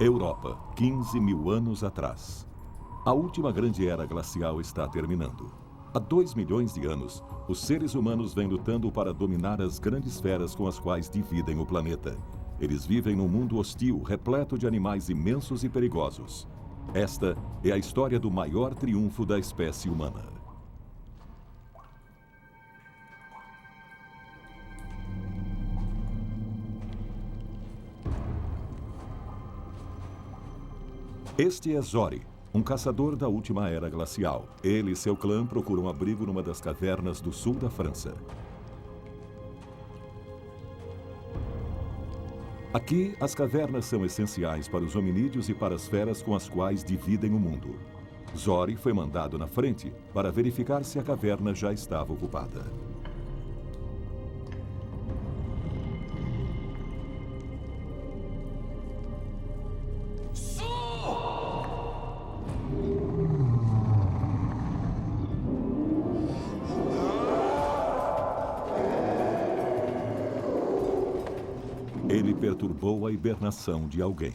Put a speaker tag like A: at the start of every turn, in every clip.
A: Europa, 15 mil anos atrás. A última grande era glacial está terminando. Há 2 milhões de anos, os seres humanos vêm lutando para dominar as grandes feras com as quais dividem o planeta. Eles vivem num mundo hostil, repleto de animais imensos e perigosos. Esta é a história do maior triunfo da espécie humana. Este é Zori, um caçador da última era glacial. Ele e seu clã procuram abrigo numa das cavernas do sul da França. Aqui, as cavernas são essenciais para os hominídeos e para as feras com as quais dividem o mundo. Zori foi mandado na frente para verificar se a caverna já estava ocupada. Ele perturbou a hibernação de alguém.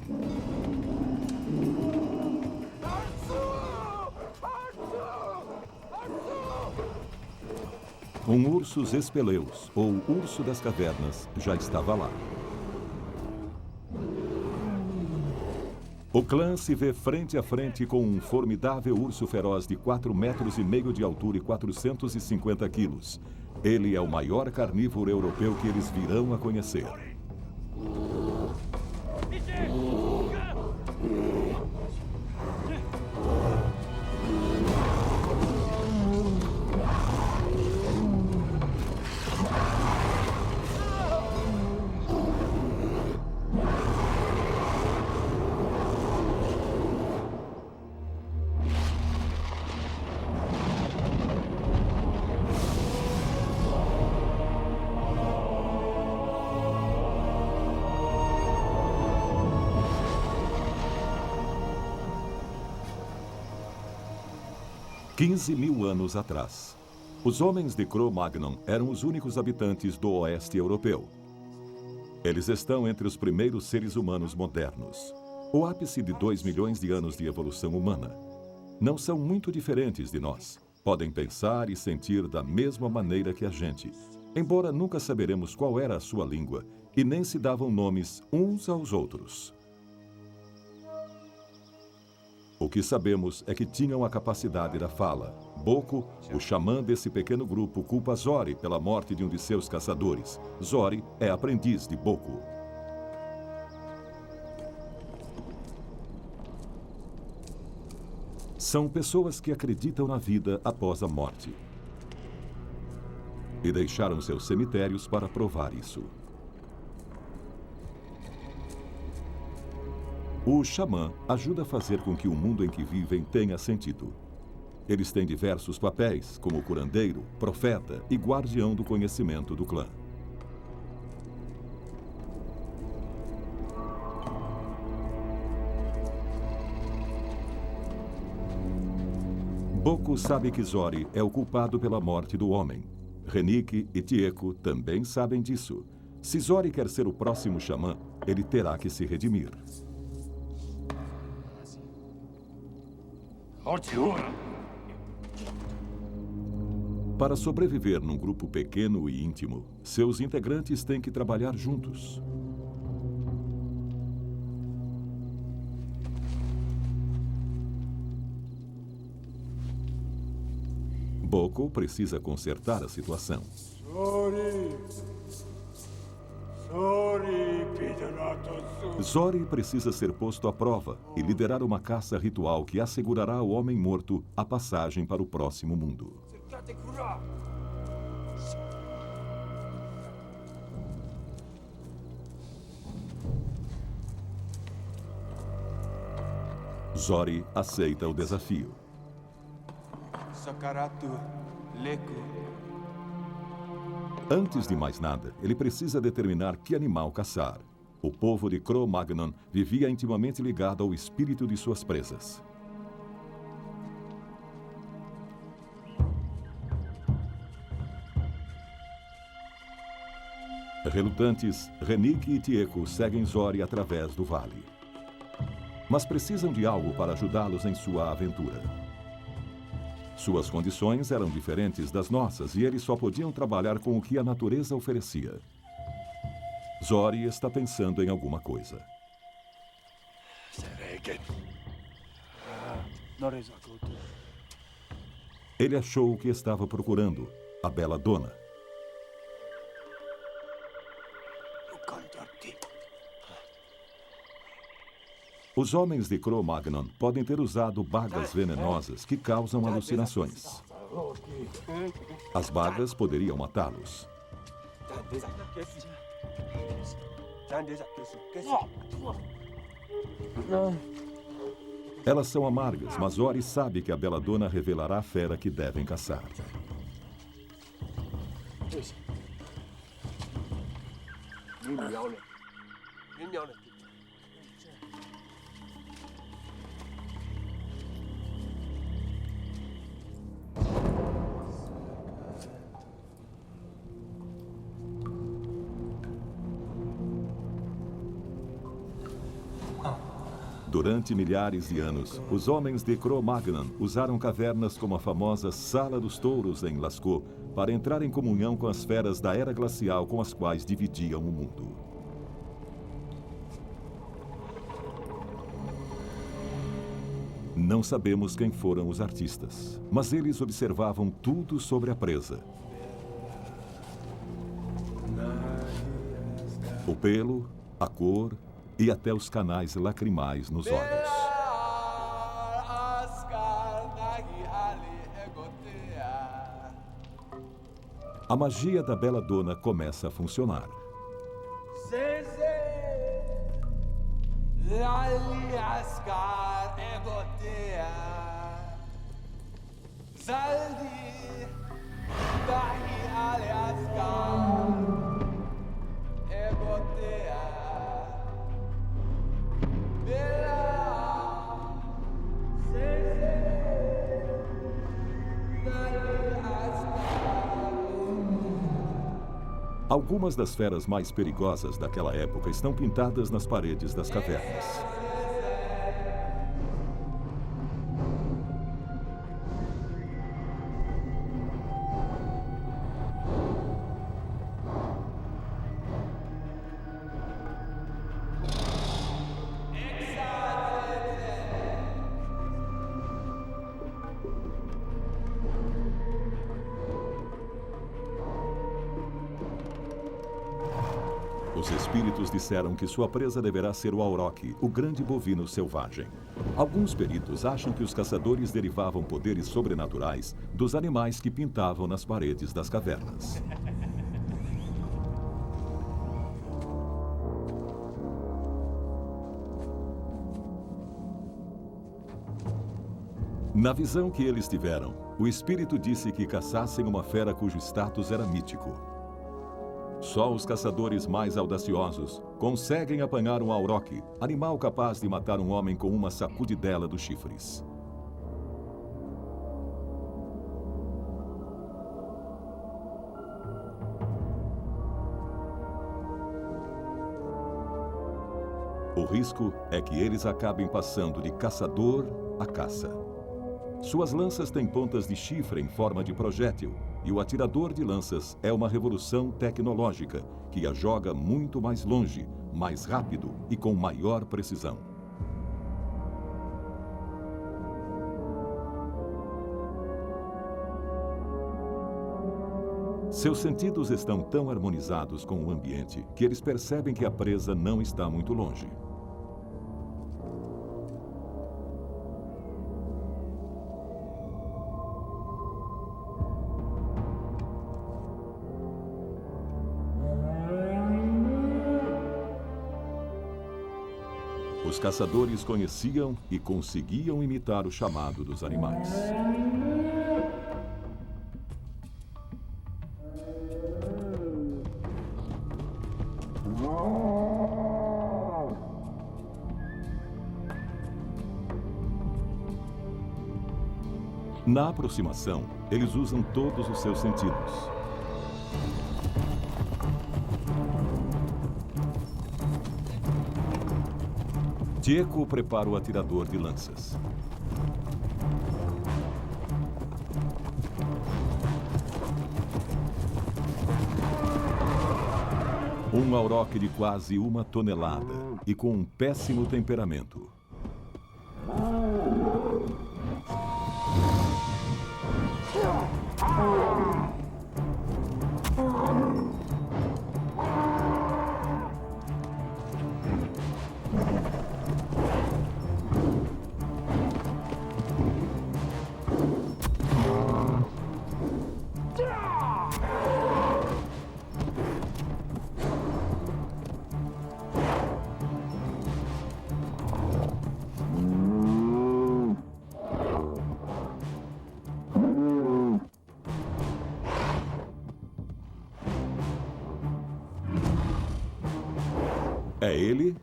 A: Um ursus espeleus, ou urso das cavernas, já estava lá. O clã se vê frente a frente com um formidável urso feroz de 4,5 metros de altura e 450 quilos. Ele é o maior carnívoro europeu que eles virão a conhecer. Quinze mil anos atrás. Os homens de Cro-Magnon eram os únicos habitantes do oeste europeu. Eles estão entre os primeiros seres humanos modernos. O ápice de 2 milhões de anos de evolução humana. Não são muito diferentes de nós. Podem pensar e sentir da mesma maneira que a gente, embora nunca saberemos qual era a sua língua e nem se davam nomes uns aos outros. O que sabemos é que tinham a capacidade da fala. Boko, o xamã desse pequeno grupo, culpa Zori pela morte de um de seus caçadores. Zori é aprendiz de Boko. São pessoas que acreditam na vida após a morte. E deixaram seus cemitérios para provar isso. O xamã ajuda a fazer com que o mundo em que vivem tenha sentido. Eles têm diversos papéis, como curandeiro, profeta e guardião do conhecimento do clã. Boko sabe que Zori é o culpado pela morte do homem. Renike e Tieko também sabem disso. Se Zori quer ser o próximo xamã, ele terá que se redimir. Para sobreviver num grupo pequeno e íntimo, seus integrantes têm que trabalhar juntos. Boko precisa consertar a situação. Zori precisa ser posto à prova e liderar uma caça ritual que assegurará ao homem morto a passagem para o próximo mundo. Zori aceita o desafio. Antes de mais nada, ele precisa determinar que animal caçar. O povo de Cro-Magnon vivia intimamente ligado ao espírito de suas presas. Relutantes, Renike e Tieko seguem Zori através do vale. mas precisam de algo para ajudá-los em sua aventura. Suas condições eram diferentes das nossas e eles só podiam trabalhar com o que a natureza oferecia. Zori está pensando em alguma coisa. Ele achou o que estava procurando, a Bela Dona. Os homens de Cro-Magnon podem ter usado bagas venenosas que causam alucinações. As bagas poderiam matá-los. Elas são amargas, mas Zori sabe que a Bela Dona revelará a fera que devem caçar. Durante milhares de anos, os homens de Cro-Magnon usaram cavernas como a famosa Sala dos Touros em Lascaux para entrar em comunhão com as feras da Era Glacial com as quais dividiam o mundo. Não sabemos quem foram os artistas, mas eles observavam tudo sobre a presa. O pelo, a cor e até os canais lacrimais nos olhos. A magia da Bela Dona começa a funcionar. Algumas das feras mais perigosas daquela época estão pintadas nas paredes das cavernas. Os espíritos disseram que sua presa deverá ser o auroch, o grande bovino selvagem. Alguns peritos acham que os caçadores derivavam poderes sobrenaturais dos animais que pintavam nas paredes das cavernas. Na visão que eles tiveram, o espírito disse que caçassem uma fera cujo status era mítico. Só os caçadores mais audaciosos conseguem apanhar um auroch, animal capaz de matar um homem com uma sacudidela dos chifres. O risco é que eles acabem passando de caçador a caça. Suas lanças têm pontas de chifre em forma de projétil, e o atirador de lanças é uma revolução tecnológica que a joga muito mais longe, mais rápido e com maior precisão. Seus sentidos estão tão harmonizados com o ambiente que eles percebem que a presa não está muito longe. Os caçadores conheciam e conseguiam imitar o chamado dos animais. Na aproximação, eles usam todos os seus sentidos. Tieco prepara o atirador de lanças. Um auroque de quase 1 tonelada e com um péssimo temperamento. É ele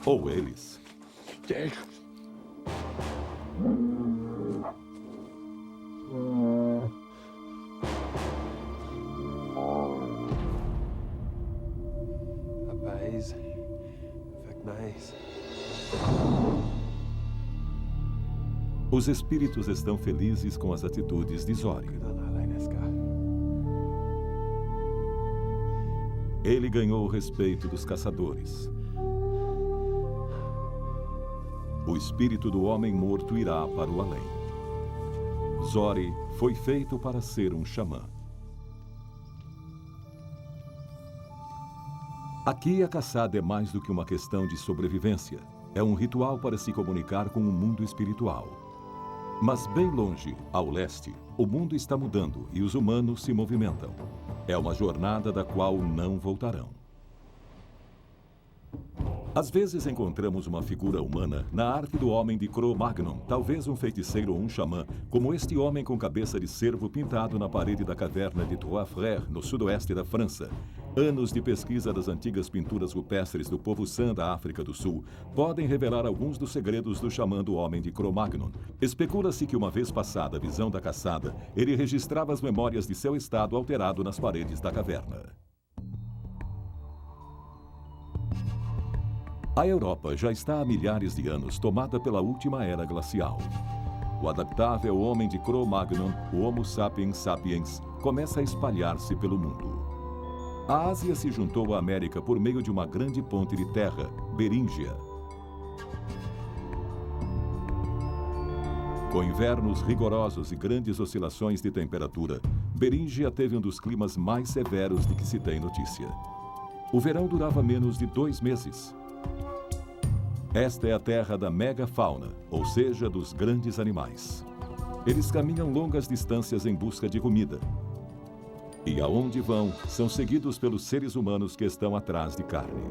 A: ou eles.
B: Rapaz, Vergnais.
A: Os espíritos estão felizes com as atitudes de Zori. Ele ganhou o respeito dos caçadores. O espírito do homem morto irá para o além. Zori foi feito para ser um xamã. Aqui a caçada é mais do que uma questão de sobrevivência. É um ritual para se comunicar com o mundo espiritual. Mas bem longe, ao leste, o mundo está mudando e os humanos se movimentam. É uma jornada da qual não voltarão. Às vezes encontramos uma figura humana na arte do homem de Cro-Magnon, talvez um feiticeiro ou um xamã, como este homem com cabeça de cervo pintado na parede da caverna de Trois Frères, no sudoeste da França. Anos de pesquisa das antigas pinturas rupestres do povo San da África do Sul podem revelar alguns dos segredos do xamã do homem de Cro-Magnon. Especula-se que uma vez passada a visão da caçada, ele registrava as memórias de seu estado alterado nas paredes da caverna. A Europa já está há milhares de anos tomada pela última era glacial. O adaptável homem de Cro-Magnon, o Homo sapiens sapiens, começa a espalhar-se pelo mundo. A Ásia se juntou à América por meio de uma grande ponte de terra, Beríngia. Com invernos rigorosos e grandes oscilações de temperatura, Beríngia teve um dos climas mais severos de que se tem notícia. O verão durava menos de 2 meses. Esta é a terra da megafauna, ou seja, dos grandes animais. Eles caminham longas distâncias em busca de comida. E aonde vão, são seguidos pelos seres humanos que estão atrás de carne.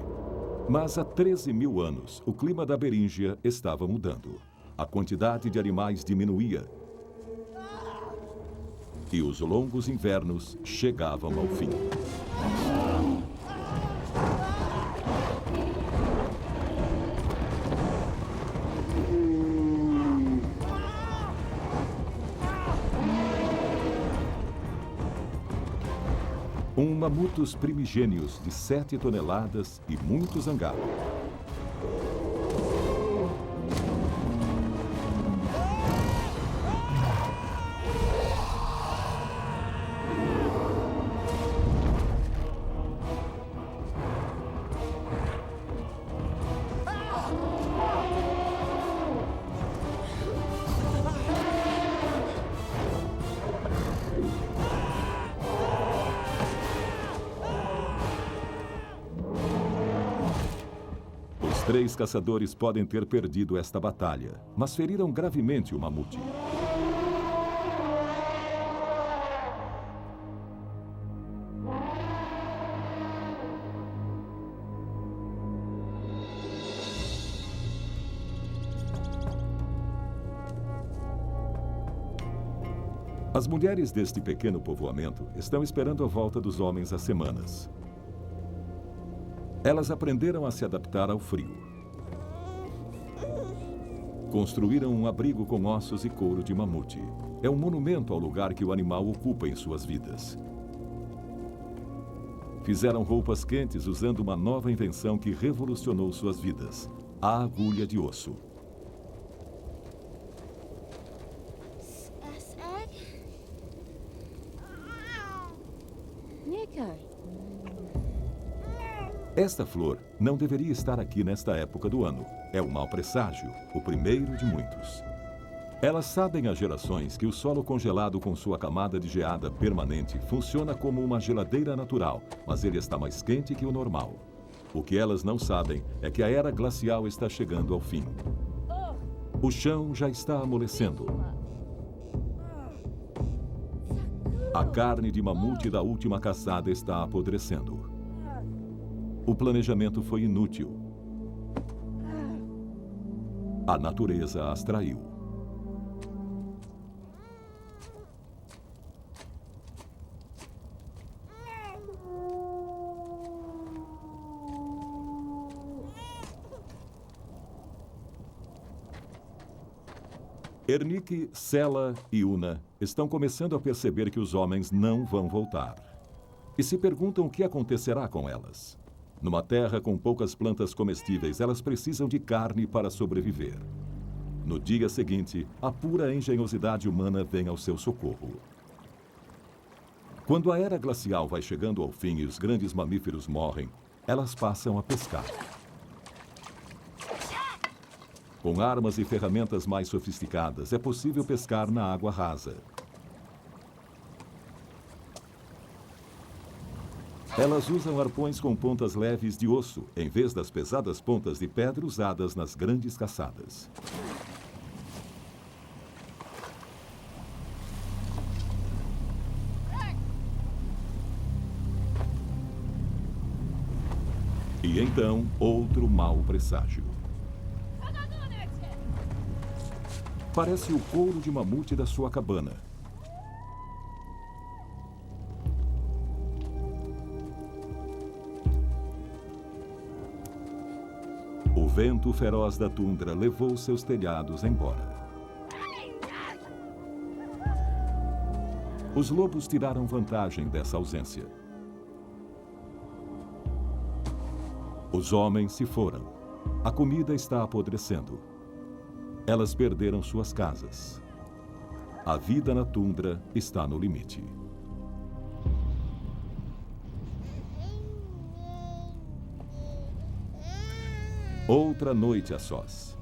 A: Mas há 13.000 anos, o clima da Beríngia estava mudando. A quantidade de animais diminuía. E os longos invernos chegavam ao fim. Mamutos primigênios de 7 toneladas e muito zangado. Os 3 caçadores podem ter perdido esta batalha, mas feriram gravemente o mamute. As mulheres deste pequeno povoamento estão esperando a volta dos homens há semanas. Elas aprenderam a se adaptar ao frio. Construíram um abrigo com ossos e couro de mamute. É um monumento ao lugar que o animal ocupa em suas vidas. Fizeram roupas quentes usando uma nova invenção que revolucionou suas vidas: a agulha de osso. Esta flor não deveria estar aqui nesta época do ano. É um mau presságio, o primeiro de muitos. Elas sabem há gerações que o solo congelado com sua camada de geada permanente funciona como uma geladeira natural, mas ele está mais quente que o normal. O que elas não sabem é que a era glacial está chegando ao fim. O chão já está amolecendo. A carne de mamute da última caçada está apodrecendo. O planejamento foi inútil. A natureza as traiu. Ernique, Sela e Una estão começando a perceber que os homens não vão voltar. E se perguntam o que acontecerá com elas. Numa terra com poucas plantas comestíveis, elas precisam de carne para sobreviver. No dia seguinte, a pura engenhosidade humana vem ao seu socorro. Quando a era glacial vai chegando ao fim e os grandes mamíferos morrem, elas passam a pescar. Com armas e ferramentas mais sofisticadas, é possível pescar na água rasa. Elas usam arpões com pontas leves de osso, em vez das pesadas pontas de pedra usadas nas grandes caçadas. E então, outro mau presságio. Parece o couro de mamute da sua cabana. O vento feroz da tundra levou seus telhados embora. Os lobos tiraram vantagem dessa ausência. Os homens se foram. A comida está apodrecendo. Elas perderam suas casas. A vida na tundra está no limite. Outra noite a sós.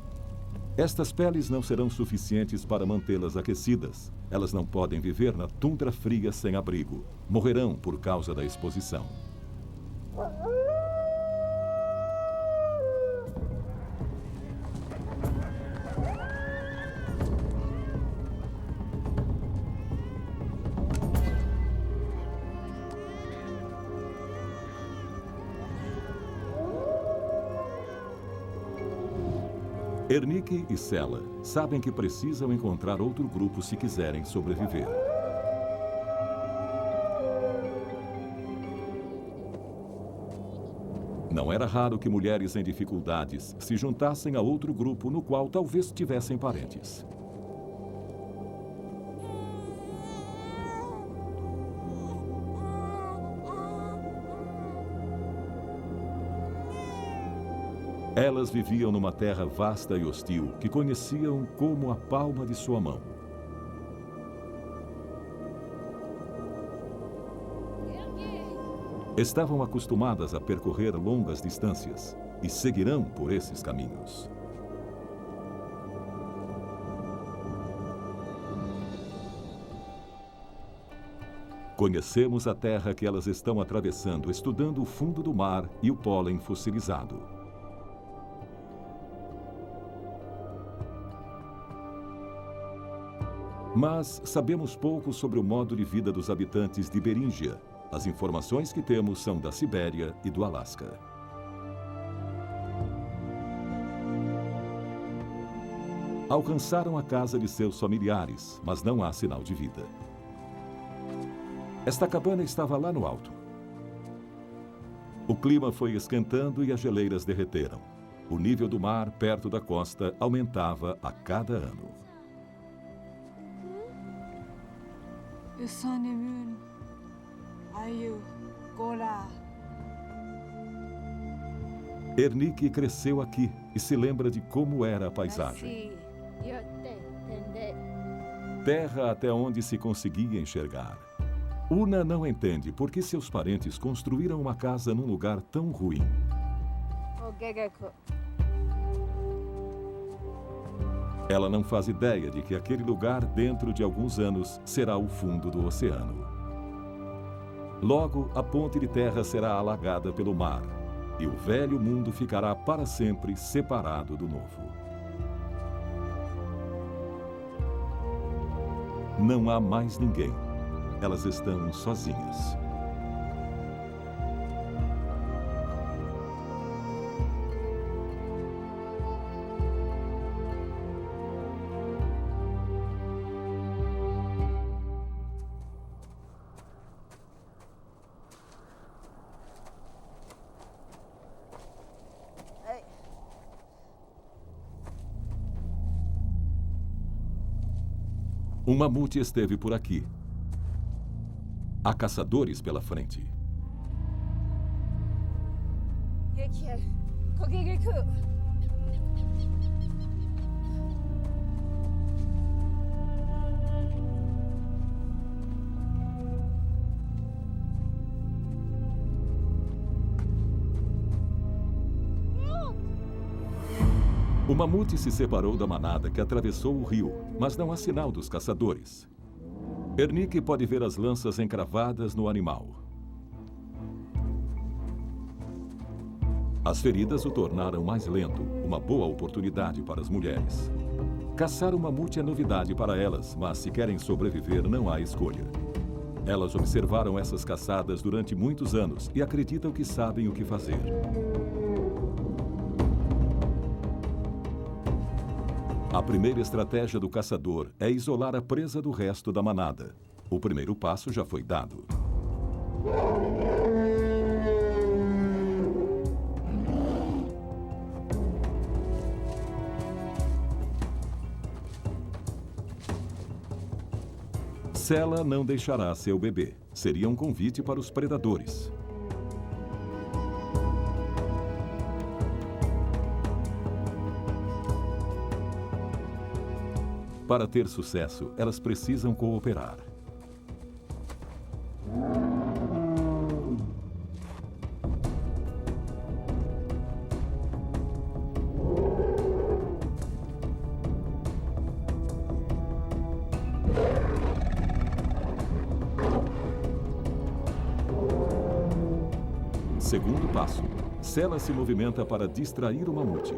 A: Estas peles não serão suficientes para mantê-las aquecidas. Elas não podem viver na tundra fria sem abrigo. Morrerão por causa da exposição. Ernique e Sela sabem que precisam encontrar outro grupo se quiserem sobreviver. Não era raro que mulheres em dificuldades se juntassem a outro grupo no qual talvez tivessem parentes. Elas viviam numa terra vasta e hostil que conheciam como a palma de sua mão. Estavam acostumadas a percorrer longas distâncias e seguirão por esses caminhos. Conhecemos a terra que elas estão atravessando, estudando o fundo do mar e o pólen fossilizado. Mas sabemos pouco sobre o modo de vida dos habitantes de Beríngia. As informações que temos são da Sibéria e do Alasca. Alcançaram a casa de seus familiares, mas não há sinal de vida. Esta cabana estava lá no alto. O clima foi esquentando e as geleiras derreteram. O nível do mar perto da costa aumentava a cada ano.
C: Usanemün, Ayu, Gora,
A: Ernique cresceu aqui e se lembra de como era a paisagem. Terra até onde se conseguia enxergar. Una não entende por que seus parentes construíram uma casa num lugar tão ruim. Ela não faz ideia de que aquele lugar, dentro de alguns anos, será o fundo do oceano. Logo, a ponte de terra será alagada pelo mar e o velho mundo ficará para sempre separado do novo. Não há mais ninguém. Elas estão sozinhas. Um mamute esteve por aqui. Há caçadores pela frente. O mamute se separou da manada que atravessou o rio, mas não há sinal dos caçadores. Ernique pode ver as lanças encravadas no animal. As feridas o tornaram mais lento, uma boa oportunidade para as mulheres. Caçar um mamute é novidade para elas, mas se querem sobreviver, não há escolha. Elas observaram essas caçadas durante muitos anos e acreditam que sabem o que fazer. A primeira estratégia do caçador é isolar a presa do resto da manada. O primeiro passo já foi dado. Sela não deixará seu bebê. Seria um convite para os predadores. Para ter sucesso, elas precisam cooperar. Segundo passo, Sela se movimenta para distrair o mamute.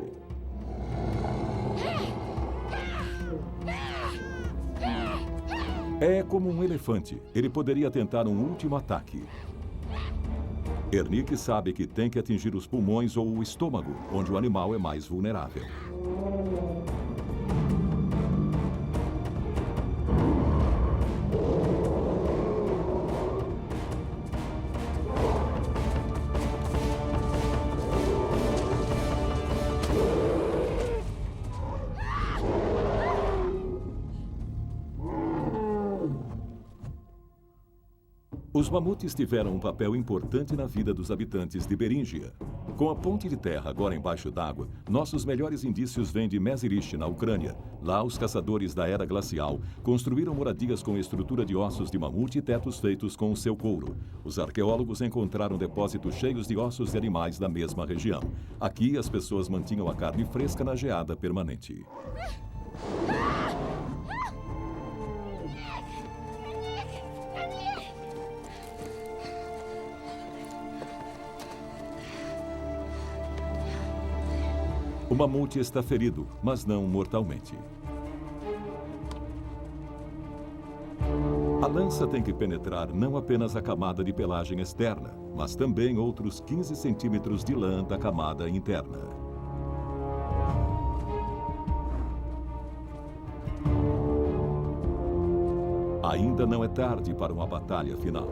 A: É como um elefante. Ele poderia tentar um último ataque. Ernique sabe que tem que atingir os pulmões ou o estômago, onde o animal é mais vulnerável. Os mamutes tiveram um papel importante na vida dos habitantes de Beríngia. Com a ponte de terra agora embaixo d'água, nossos melhores indícios vêm de Mezirish, na Ucrânia. Lá, os caçadores da era glacial construíram moradias com estrutura de ossos de mamute e tetos feitos com o seu couro. Os arqueólogos encontraram depósitos cheios de ossos de animais da mesma região. Aqui, as pessoas mantinham a carne fresca na geada permanente. O mamute está ferido, mas não mortalmente. A lança tem que penetrar não apenas a camada de pelagem externa, mas também outros 15 centímetros de lã da camada interna. Ainda não é tarde para uma batalha final.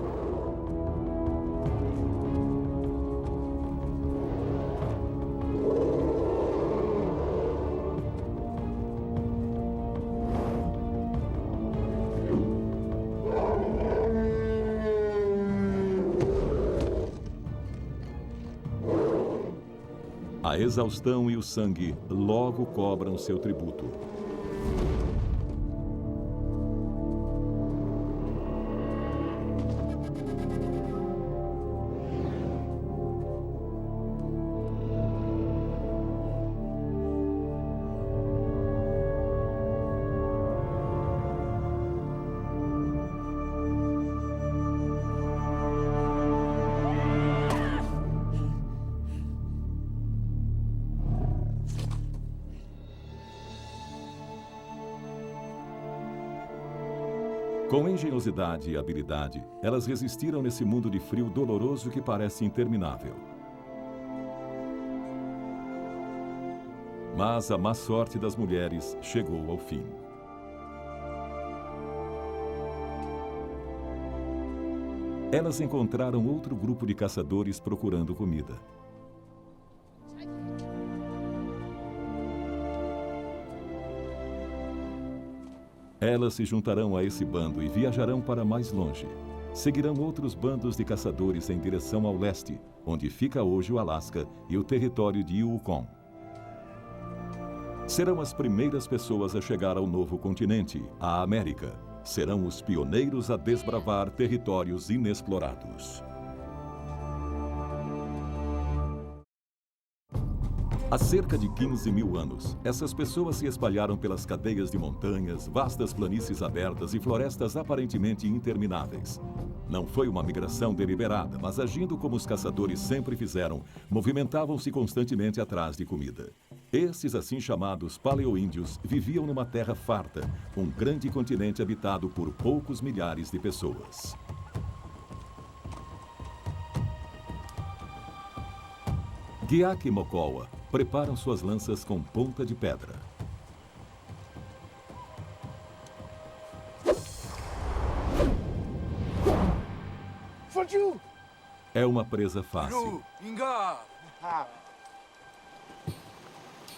A: A exaustão e o sangue logo cobram seu tributo. Com engenhosidade e habilidade, elas resistiram nesse mundo de frio doloroso que parece interminável. Mas a má sorte das mulheres chegou ao fim. Elas encontraram outro grupo de caçadores procurando comida. Elas se juntarão a esse bando e viajarão para mais longe. Seguirão outros bandos de caçadores em direção ao leste, onde fica hoje o Alasca e o território de Yukon. Serão as primeiras pessoas a chegar ao novo continente, a América. Serão os pioneiros a desbravar territórios inexplorados. Há cerca de 15 mil anos, essas pessoas se espalharam pelas cadeias de montanhas, vastas planícies abertas e florestas aparentemente intermináveis. Não foi uma migração deliberada, mas agindo como os caçadores sempre fizeram, movimentavam-se constantemente atrás de comida. Esses assim chamados paleoíndios viviam numa terra farta, um grande continente habitado por poucos milhares de pessoas. Gyak e Mokoa preparam suas lanças com ponta de pedra. É uma presa fácil.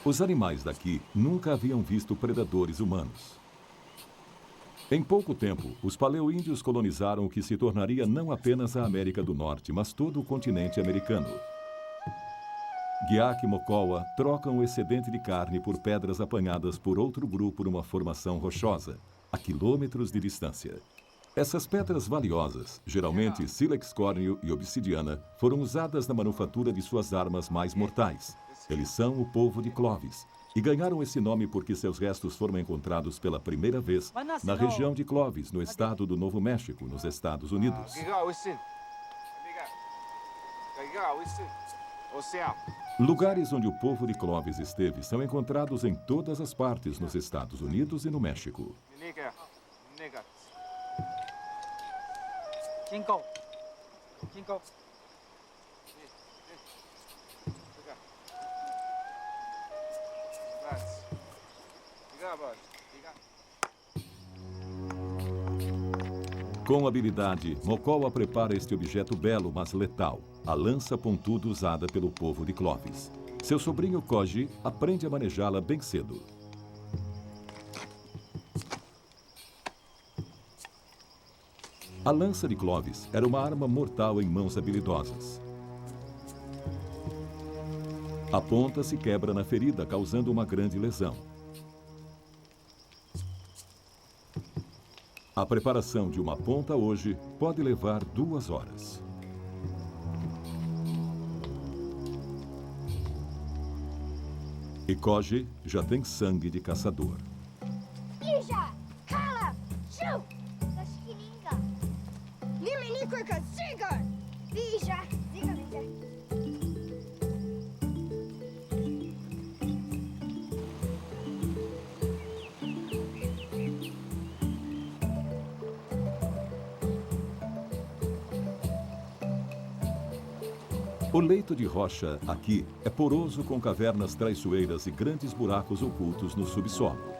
A: Os animais daqui nunca haviam visto predadores humanos. Em pouco tempo, os paleoíndios colonizaram o que se tornaria não apenas a América do Norte, mas todo o continente americano. Gyak e Mokoa trocam o excedente de carne por pedras apanhadas por outro grupo numa formação rochosa, a quilômetros de distância. Essas pedras valiosas, geralmente sílex córneo e obsidiana, foram usadas na manufatura de suas armas mais mortais. Eles são o povo de Clovis e ganharam esse nome porque seus restos foram encontrados pela primeira vez na região de Clovis, no estado do Novo México, nos Estados Unidos. Lugares onde o povo de Clovis esteve são encontrados em todas as partes nos Estados Unidos e no México. Com habilidade, Mokoa prepara este objeto belo, mas letal, a lança pontuda usada pelo povo de Clovis. Seu sobrinho Koji aprende a manejá-la bem cedo. A lança de Clovis era uma arma mortal em mãos habilidosas. A ponta se quebra na ferida, causando uma grande lesão. A preparação de uma ponta hoje pode levar 2 horas. E Koji já tem sangue de caçador. O leito de rocha aqui é poroso com cavernas traiçoeiras e grandes buracos ocultos no subsolo.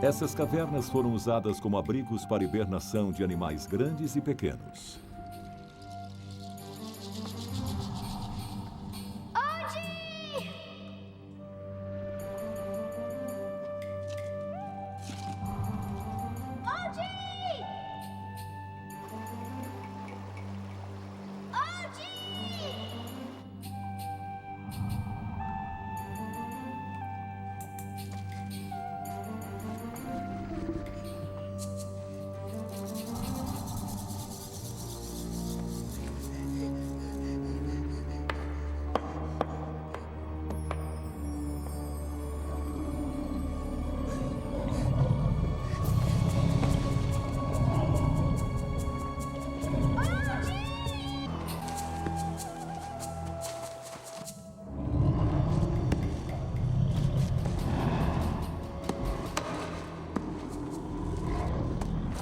A: Essas cavernas foram usadas como abrigos para hibernação de animais grandes e pequenos.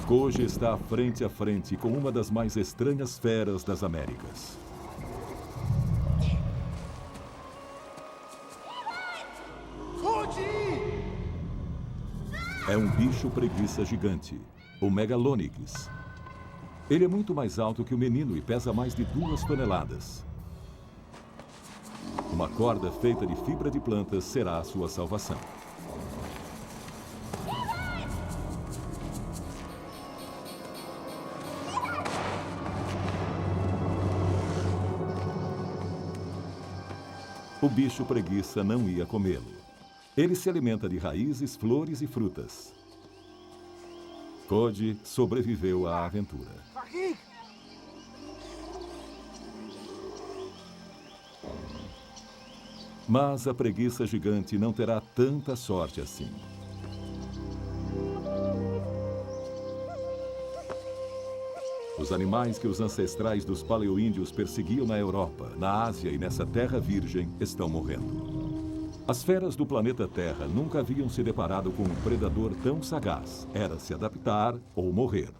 A: Koji está frente a frente com uma das mais estranhas feras das Américas. É um bicho preguiça gigante, o Megalonyx. Ele é muito mais alto que o menino e pesa mais de 2 toneladas. Uma corda feita de fibra de plantas será a sua salvação. O bicho preguiça não ia comê-lo. Ele se alimenta de raízes, flores e frutas. Koji sobreviveu à aventura. Mas a preguiça gigante não terá tanta sorte assim. Os animais que os ancestrais dos paleoíndios perseguiam na Europa, na Ásia e nessa terra virgem estão morrendo. As feras do planeta Terra nunca haviam se deparado com um predador tão sagaz. Era se adaptar ou morrer.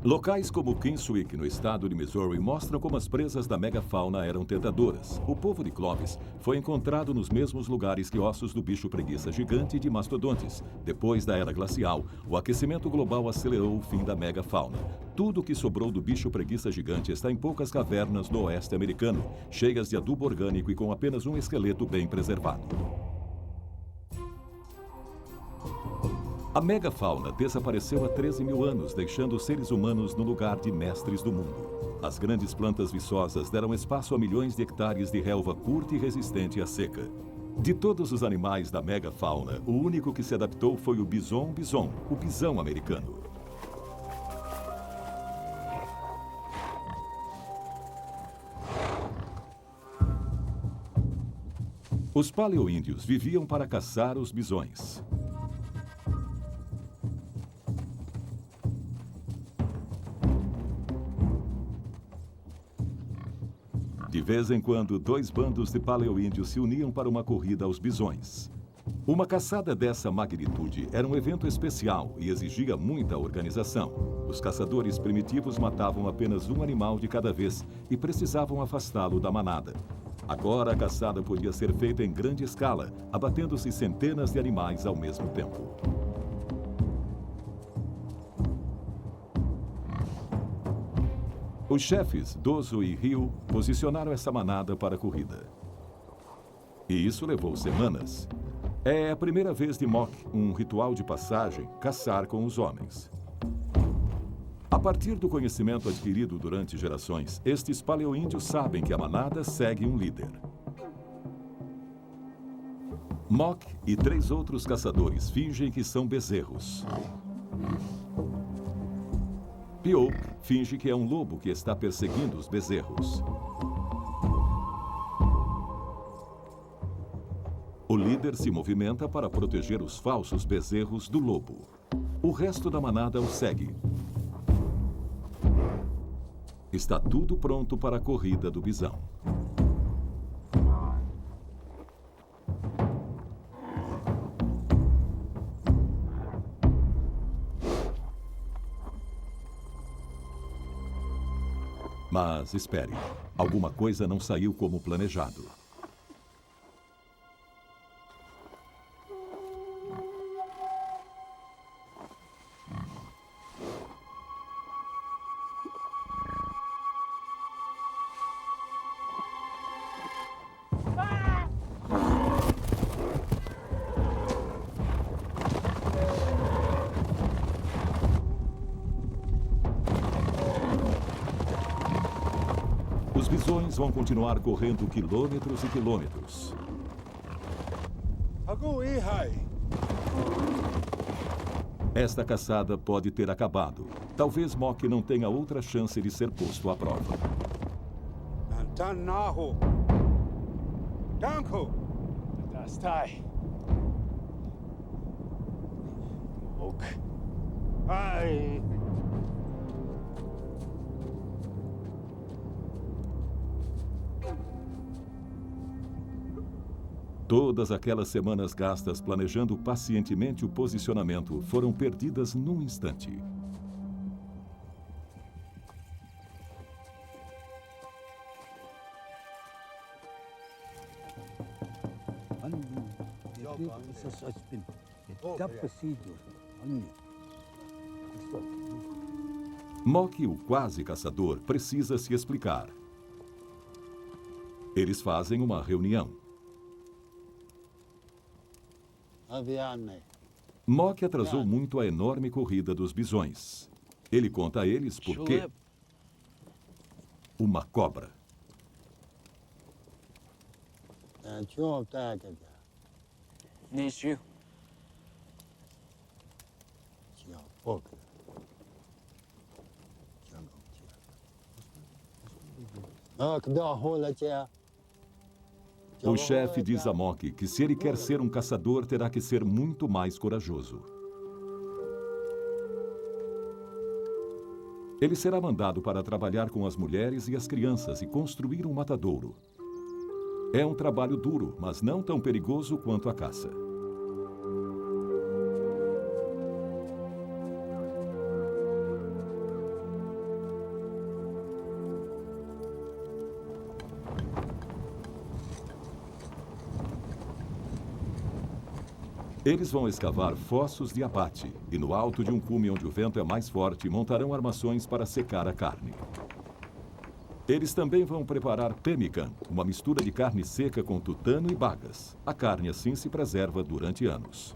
A: Locais como Kinswick, no estado de Missouri, mostram como as presas da megafauna eram tentadoras. O povo de Clovis foi encontrado nos mesmos lugares que ossos do bicho preguiça gigante e de mastodontes. Depois da era glacial, o aquecimento global acelerou o fim da megafauna. Tudo o que sobrou do bicho preguiça gigante está em poucas cavernas do oeste americano, cheias de adubo orgânico e com apenas um esqueleto bem preservado. A megafauna desapareceu há 13 mil anos, deixando os seres humanos no lugar de mestres do mundo. As grandes plantas viçosas deram espaço a milhões de hectares de relva curta e resistente à seca. De todos os animais da megafauna, o único que se adaptou foi o bison, o bisão americano. Os paleoíndios viviam para caçar os bisões. De vez em quando, 2 bandos de paleoíndios se uniam para uma corrida aos bisões. Uma caçada dessa magnitude era um evento especial e exigia muita organização. Os caçadores primitivos matavam apenas um animal de cada vez e precisavam afastá-lo da manada. Agora, a caçada podia ser feita em grande escala, abatendo-se centenas de animais ao mesmo tempo. Os chefes, Dozo e Ryu, posicionaram essa manada para a corrida. E isso levou semanas. É a primeira vez de Mok, um ritual de passagem, caçar com os homens. A partir do conhecimento adquirido durante gerações, estes paleoíndios sabem que a manada segue um líder. Mok e 3 outros caçadores fingem que são bezerros. Pio finge que é um lobo que está perseguindo os bezerros. O líder se movimenta para proteger os falsos bezerros do lobo. O resto da manada o segue. Está tudo pronto para a corrida do bisão. Mas espere, alguma coisa não saiu como planejado. Os bisões vão continuar correndo quilômetros e quilômetros. Esta caçada pode ter acabado. Talvez Mock não tenha outra chance de ser posto à prova. Todas aquelas semanas gastas planejando pacientemente o posicionamento foram perdidas num instante. Mock, o quase caçador, precisa se explicar. Eles fazem uma reunião. Mock atrasou muito a enorme corrida dos bisões. Ele conta a eles por quê. Uma cobra. O chefe diz a Mock que se ele quer ser um caçador, terá que ser muito mais corajoso. Ele será mandado para trabalhar com as mulheres e as crianças e construir um matadouro. É um trabalho duro, mas não tão perigoso quanto a caça. Eles vão escavar fossos de abate e no alto de um cume onde o vento é mais forte montarão armações para secar a carne. Eles também vão preparar pemmican, uma mistura de carne seca com tutano e bagas. A carne assim se preserva durante anos.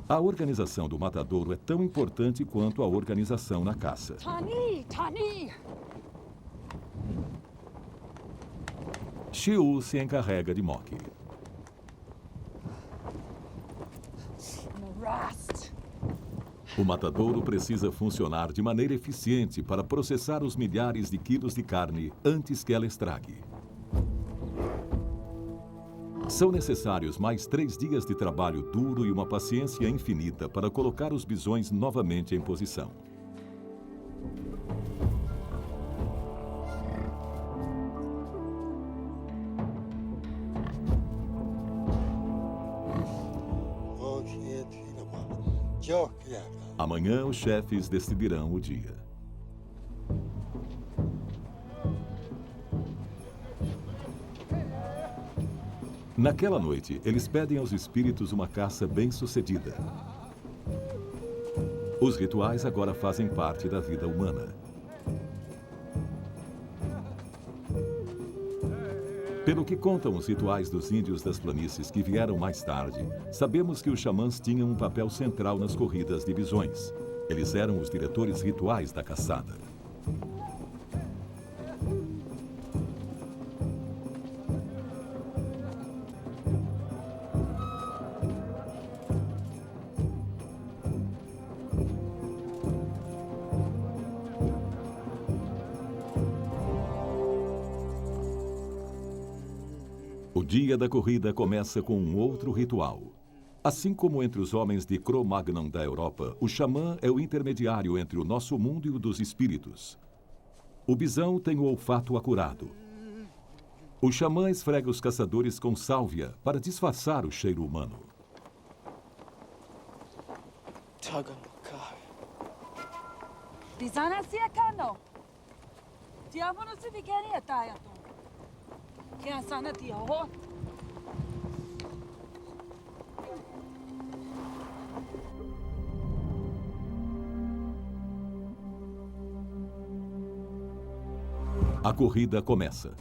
A: A organização do matadouro é tão importante quanto a organização na caça.
C: Tani!
A: Shiu se encarrega de Mock. O matadouro precisa funcionar de maneira eficiente para processar os milhares de quilos de carne antes que ela estrague. São necessários mais 3 dias de trabalho duro e uma paciência infinita para colocar os bisões novamente em posição. Amanhã, os chefes decidirão o dia. Naquela noite, eles pedem aos espíritos uma caça bem-sucedida. Os rituais agora fazem parte da vida humana. Pelo que contam os rituais dos índios das planícies que vieram mais tarde, sabemos que os xamãs tinham um papel central nas corridas de bisões. Eles eram os diretores rituais da caçada. O dia da corrida começa com um outro ritual. Assim como entre os homens de Cro-Magnon da Europa, o xamã é o intermediário entre o nosso mundo e o dos espíritos. O bisão tem o olfato acurado. O xamã esfrega os caçadores com sálvia para disfarçar o cheiro humano. A corrida começa.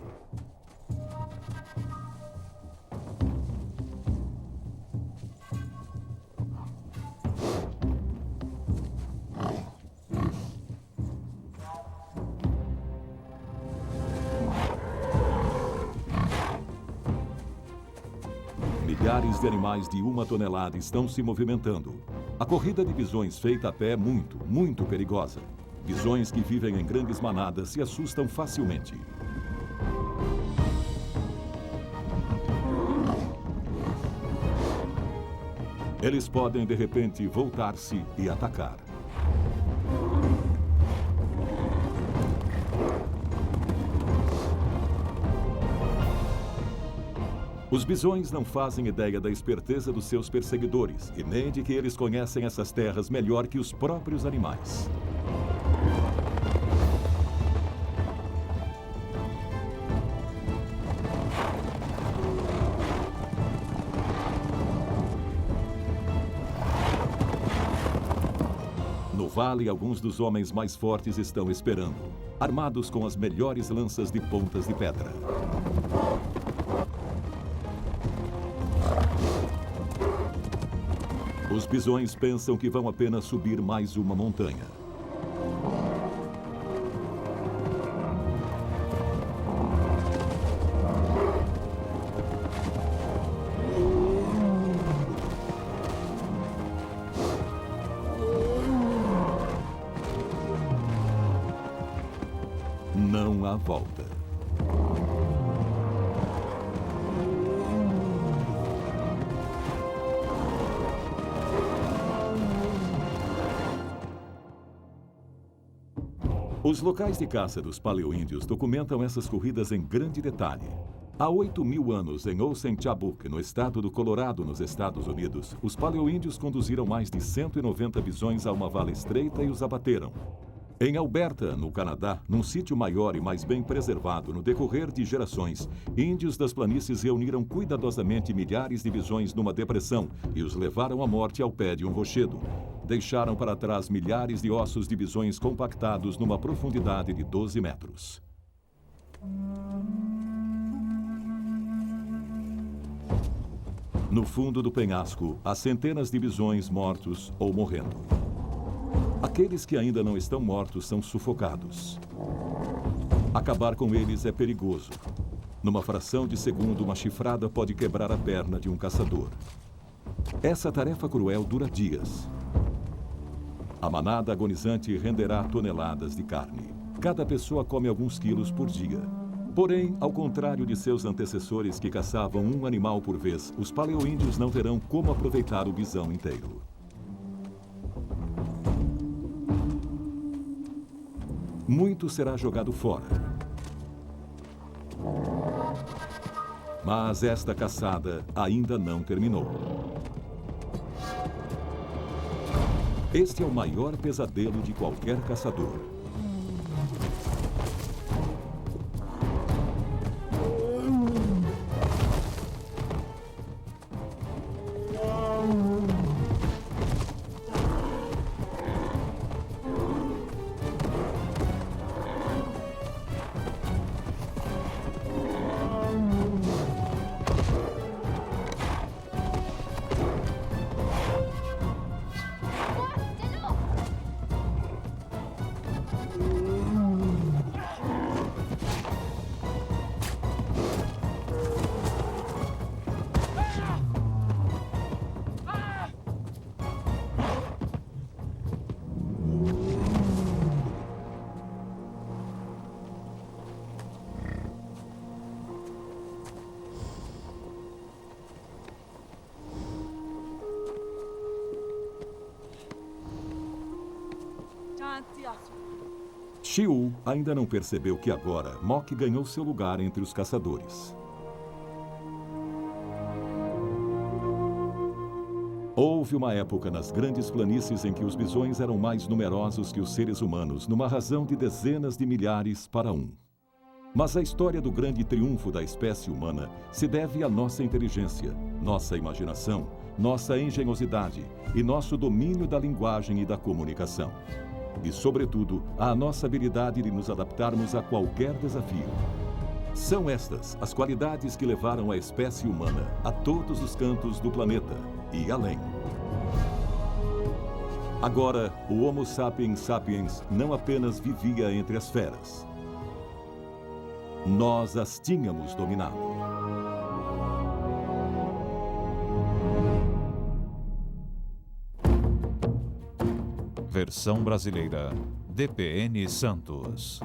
A: Milhares de animais de 1 tonelada estão se movimentando. A corrida de bisões feita a pé é muito, muito perigosa. Bisões que vivem em grandes manadas se assustam facilmente. Eles podem, de repente, voltar-se e atacar. Os bisões não fazem ideia da esperteza dos seus perseguidores e nem de que eles conhecem essas terras melhor que os próprios animais. No vale, alguns dos homens mais fortes estão esperando, armados com as melhores lanças de pontas de pedra. Os bisões pensam que vão apenas subir mais uma montanha. Não há volta. Os locais de caça dos paleoíndios documentam essas corridas em grande detalhe. Há 8.000 anos, em Osen-Chabuk, no estado do Colorado, nos Estados Unidos, os paleoíndios conduziram mais de 190 bisões a uma vala estreita e os abateram. Em Alberta, no Canadá, num sítio maior e mais bem preservado, no decorrer de gerações, índios das planícies reuniram cuidadosamente milhares de bisões numa depressão e os levaram à morte ao pé de um rochedo. Deixaram para trás milhares de ossos de bisões compactados numa profundidade de 12 metros. No fundo do penhasco, há centenas de bisões mortos ou morrendo. Aqueles que ainda não estão mortos são sufocados. Acabar com eles é perigoso. Numa fração de segundo, uma chifrada pode quebrar a perna de um caçador. Essa tarefa cruel dura dias. A manada agonizante renderá toneladas de carne. Cada pessoa come alguns quilos por dia. Porém, ao contrário de seus antecessores que caçavam um animal por vez, os paleoíndios não terão como aproveitar o bisão inteiro. Muito será jogado fora. Mas esta caçada ainda não terminou. Este é o maior pesadelo de qualquer caçador. Xiu ainda não percebeu que agora Mok ganhou seu lugar entre os caçadores. Houve uma época nas grandes planícies em que os bisões eram mais numerosos que os seres humanos, numa razão de dezenas de milhares para um. Mas a história do grande triunfo da espécie humana se deve à nossa inteligência, nossa imaginação, nossa engenhosidade e nosso domínio da linguagem e da comunicação. E, sobretudo, à nossa habilidade de nos adaptarmos a qualquer desafio. São estas as qualidades que levaram a espécie humana a todos os cantos do planeta e além. Agora, o Homo sapiens sapiens não apenas vivia entre as feras. Nós as tínhamos dominado.
C: Versão brasileira, DPN Santos.